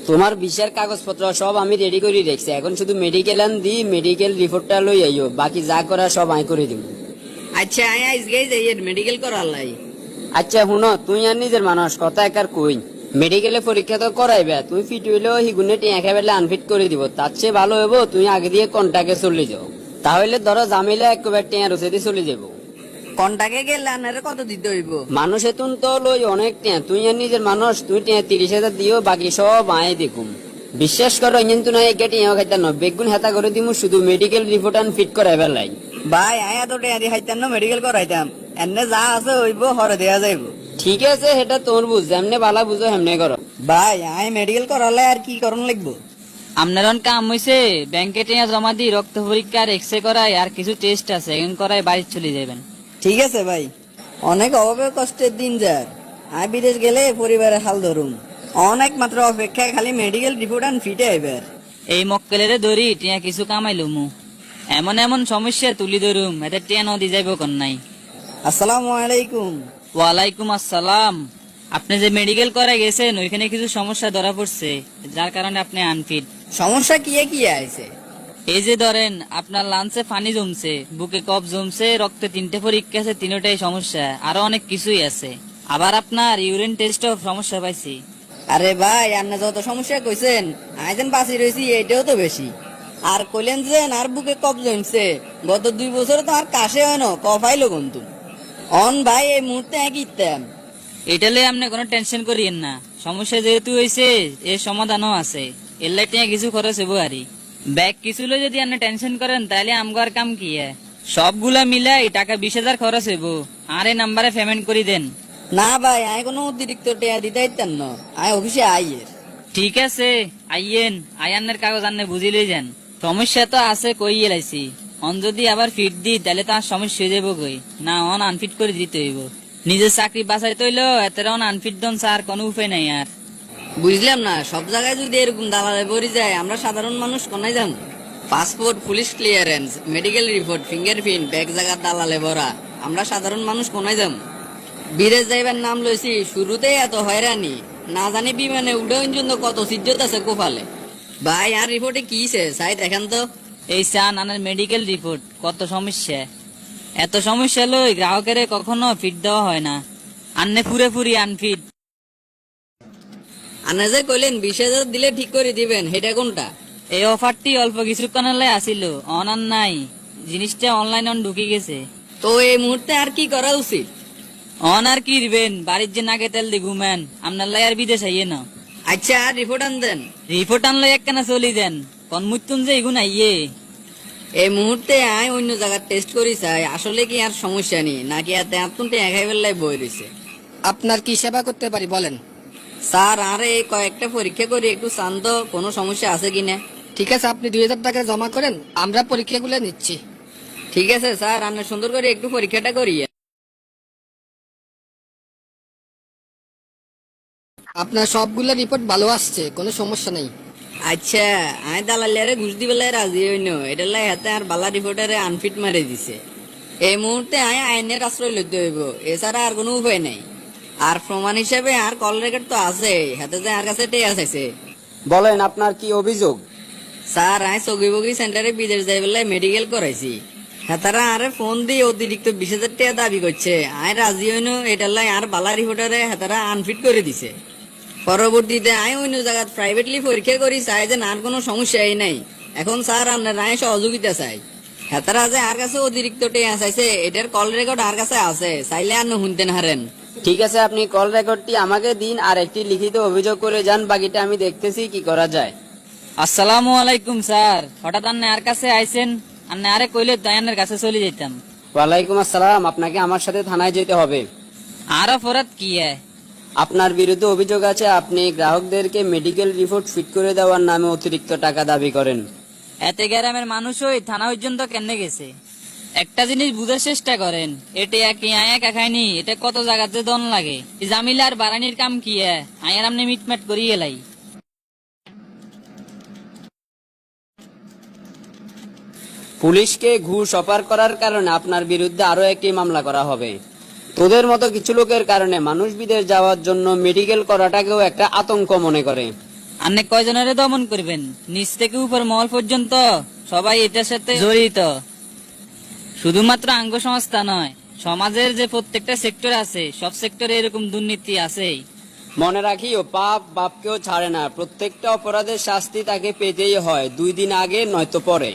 তোমার ভিসার কাগজপত্র সব আমি রেডি করে রেখেছি, এখন শুধু মেডিকেল আন দি, মেডিকেল রিপোর্টটা লই আইও, বাকি যা করা সব আমি করে দিব। আচ্ছা আয় আজকে যাই মেডিকেল করার লাই। আচ্ছা শুনো, তুই আর নিজের মানুষ কথা একার কই, মেডিকেলে পরীক্ষা তো করাইবে, তুই ফিট হইলেও হিগুনে টিয়া খেয়ে আনফিট করে দিব, তার চেয়ে ভালো হইব তুই আগে দিয়ে কন্টাকে চলে যাও, তাহলে ধরো জামিলা একবার টিয়া রসিদে চলে যাবো। কন্টাকে গেলে আনারে কত দিতে হইব? মানুষ এতুন তো লই অনেক টিয়া, তুই আর নিজের মানুষ, তুই টিয়া 30,000 দিও, বাকি সব আয় দেখুম। বিশ্বাস করো কিন্তু না একে টিয়া খাইতে ন বেগুন হেতা করে দিমু, শুধু মেডিকেল রিপোর্ট আন ফিট করে বেলাই। ভাই আয়া তো টেয়া দিয়ে খাইতাম না, মেডিকেল করাইতাম, এনে যা আছে হইব হরে দেয়া যাইব। ঠিক আছে, সেটা তোর বুঝ, যেমনে বালা বুঝো হেমনে করো। ভাই আয় মেডিকেল করালে আর কি করণ লাগবো? আপনার কাম হইছে ব্যাংকে টিয়া জমা দি রক্ত পরীক্ষা আর এক্সরে করাই আর কিছু টেস্ট আছে এখন করাই বাড়ি চলে যাবেন। ঠিক আছে ভাই, অনেক অভাবে কষ্টের দিন যার, আয় বিদেশ গেলে পরিবারের হাল ধরুম, অনেক মাত্র অপেক্ষায় খালি মেডিকেল রিপোর্ট আন ফিটে আইবার। এই মক্কেলেরে ধরি টিয়া কিছু কামাইলু মু, এমন এমন সমস্যা তুলি ধরুম এতে টিয়া নদী যাইব কন নাই। আসসালামু আলাইকুম। ওয়ালাইকুম আসসালাম। আপনি যে মেডিকেল করে গেছেন ওইখানে কিছু সমস্যা ধরা পড়ছে, যার কারণে আপনি আনফিট। সমস্যা কি আইছে? এই যে ধরেন আপনার লাঞ্চে পানি জমছে, বুকে কফ জমছে, রক্তে 3টে পরীক্ষা আছে, 3টাই সমস্যা, আরো অনেক কিছুই আছে। আবার আপনার ইউরিন টেস্টও সমস্যা পাইছি। আরে ভাই আপনি যত সমস্যা কইছেন আইজেন বাঁচি রয়েছি এটাও তো বেশি। আর কইলেন যে আর বুকে কফ জমছে, গত 2 বছর তো আর কাশে হয় না, কফ আইলো কিন্তু। অন ভাই এই মুহূর্তে এক ইত্যাম। এটা লই আপনি কোনো টেনশন করিয়েন না, সমস্যা যেহেতু হয়েছে এর সমাধানও আছে, এর লাইটে কিছু খরচ হবো আরই। ব্যাগ কিছু লই যদি আপনি টেনশন করেন তাহলে আমগার কাম কি সবগুলা মিলাই টাকা 20,000 খরচ হইব, আর এই নাম্বারে পেমেন্ট করে দেন। না ভাই আয় কোনো অতিরিক্ত টেয়া দিতে ইত্যান না, আয় অফিসে আইয়ের। ঠিক আছে আইয়েন, আয়ান্নের কাগজ আনলে বুঝিলেই যান। সমস্যা তো আছে কই এলাইছি, অন যদি আবার ফিট দি তাহলে তো আর সমস্যা হয়ে যাবো কই, না অন আনফিট করে দিতে হইব। নিজের চাকরি বাঁচাইতে হইলো এত অন আনফিট দন স্যার, কোনো উপায় নাই আর। বুঝলাম না, সব জায়গায় যদি এরকম দালালে পড়ে যায় আমরা সাধারণ মানুষ কোনায় যান? Passport, police clearance, medical report, fingerprint, bag জায়গার দালালে ভরা, আমরা সাধারণ মানুষ কোনায় যাম? বিদেশ যাইবার নাম লইছি, শুরুতেই এত হয়রানি, না জানি বিমানে উডাউন জন্য কত সিজ্জত আছে কোপালে। ভাই আর রিপোর্টে কি চাই দেখেন তো। এই চান আনার মেডিকেল রিপোর্ট, কত সমস্যা, এত সমস্যা লই গ্রাহকের কখনো ফিট দেওয়া হয় না, আন্নে পুরি আনফিট। আনে যে কইলেন 20,000 দিলে ঠিক করে দিবেন, সেটা কোনটা? এই অফারটি অল্প কিছুক্ষণের লাই আসিল, অনার নাই, জিনিসটা অনলাইন ঢুকে গেছে। তো এই মুহূর্তে আর কি করা উচিত? অন আর কি দিবেন, বাড়ির যে নাগে তেল দি ঘুমেন, আপনার লাই আর বিদেশ আইয়ে না। আচ্ছা আর রিপোর্ট আন দেন। রিপোর্ট আনলে একখানা চলি দেন, কোন মুতুন যে এগুন আইয়ে। এই মুহূর্তে আয় অন্য জায়গার টেস্ট করি চাই, আসলে কি আর সমস্যা নেই নাকি এতে আপনি একাই বেলায় বই রয়েছে? আপনার কি সেবা করতে পারি বলেন? স্যার আরে এই কয়েকটা পরীক্ষা করে একটু শান্ত, কোনো সমস্যা আছে কিনা। ঠিক আছে, আপনি 2,000 টাকা জমা করেন, আমরা পরীক্ষাগুলো নিচ্ছি। ঠিক আছে স্যার, আপনি সুন্দর করে একটু পরীক্ষাটা করিয়ে। আপনার সবগুলো রিপোর্ট ভালো আসছে, কোনো সমস্যা নেই। আচ্ছা আয় দালালিয়ারে ঘুষ দিবেলায় রাজি হইন, এটার লাই হাতে আর বালা রিপোর্টারে আনফিট মারে দিছে। এই মুহূর্তে আয় আইনের আশ্রয় লইতে হইব, এছাড়া আর কোনো উপায় নেই। আর প্রমাণ হিসেবে আর কল রেকর্ড তো আছে হাতে, যে আর কাছে টেয়া আছে। বলেন আপনার কি অভিযোগ? স্যার আয় চগিবগি সেন্টারে বিদেশ যাই বেলায় মেডিকেল করাইছি, হেতারা আরে ফোন দিয়ে অতিরিক্ত 20,000 টাকা দাবি করছে, আয় রাজি হইন, এটার লাই আর বালা রিপোর্টারে হেতারা আনফিট করে দিছে। পরবর্তীতে আয় অন্য জায়গা প্রাইভেটলি পরীক্ষা করি চাই যে আর কোনো সমস্যাই নাই। এখন স্যার আপনার রায় সহযোগিতা চাই, হেতারা যে আর কাছে অতিরিক্ত টেয়া চাইছে, এটার কল রেকর্ড আর কাছে আছে, চাইলে আর শুনতেন হারেন। ঠিক আছে, আপনি কল রেকর্ডটি আমাকে দিন আর একটি লিখিত অভিযোগ করে যান, বাকিটা আমি দেখতেছি কি করা যায়। আসসালামু আলাইকুম স্যার, হঠাৎ আপনি আর কাছে আইছেন, আপনি আরে কইলে দয়ানের কাছে চলে যেতাম। ওয়ালাইকুম আসসালাম, আপনাকে আমার সাথে থানায় যেতে হবে। আর অপরাধ কি আপনার বিরুদ্ধে অভিযোগ আছে, আপনি গ্রাহকদেরকে মেডিকেল রিপোর্ট ফিট করে দেওয়ার নামে অতিরিক্ত টাকা দাবি করেন। এতে গ্রামের মানুষ ওই থানা পর্যন্ত কেন গেছে? একটা জিনিস বুঝার চেষ্টা করেন, এটা কি আয়া খায়নি, এটা কত জায়গাতে দন লাগে, জামিলা আর বারানির কাম কি আয়ার আমনে মিটমাট করি এলাই। পুলিশকে ঘুষ অফার করার কারণে আপনার বিরুদ্ধে আরো একটি মামলা করা হবে। তোদের মতো কিছু লোকের কারণে মানুষ বিদেশ যাওয়ার জন্য মেডিকেল করাটাকেও একটা আতঙ্ক মনে করে। আপনি কয়জনের দমন করবেন? নিচ থেকে উপর মহল পর্যন্ত সবাই এটার সাথে জড়িত। শুধুমাত্র আঙ্গ সংস্থা নয়, সমাজের যে প্রত্যেকটা সেক্টর আছে সব সেক্টরে এরকম দুর্নীতি আছেই। মনে রাখিও, পাপ বাপকেও ছাড়ে না, প্রত্যেকটা অপরাধের শাস্তি তাকে পেতেই হয়, 2 দিন আগে নয়তো পরে।